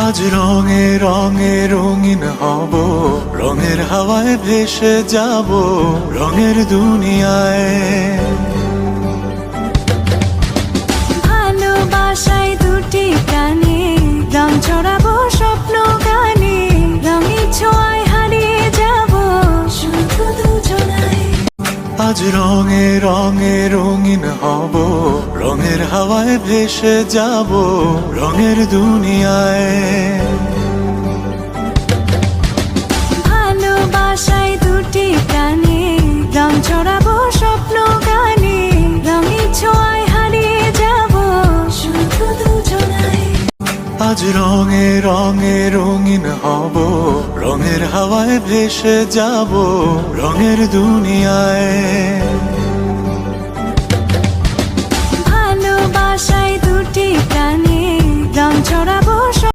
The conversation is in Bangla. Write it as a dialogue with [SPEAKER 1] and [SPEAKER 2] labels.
[SPEAKER 1] আজ রঙে রঙে রঙিন হব, রঙের হাওয়ায় ভেসে যাব রঙের দুনিয়ায়।
[SPEAKER 2] ভালোবাসায় দুটি প্রাণে রং ছড়াবো স্বপ্ন গানে, রঙের ছোঁয়ায় হারিয়ে যাব শুধু দুজনায়।
[SPEAKER 1] আজ রঙে রঙে রঙিন হব, রঙের হাওয়ায় ভেসে যাব রঙের দুনিয়ায়।
[SPEAKER 2] ভালোবাসায় দুটি প্রাণে রং ছড়াবো স্বপ্ন গানে, রঙের ছোঁয়ায় হারিয়ে যাব শুধু দুজনায়।
[SPEAKER 1] আজ রঙে রঙে রঙিন হব, রঙের হাওয়ায় ভেসে যাব রঙের দুনিয়ায়।
[SPEAKER 2] ভালোবাসায় দুটি প্রাণে রং ছড়াবো।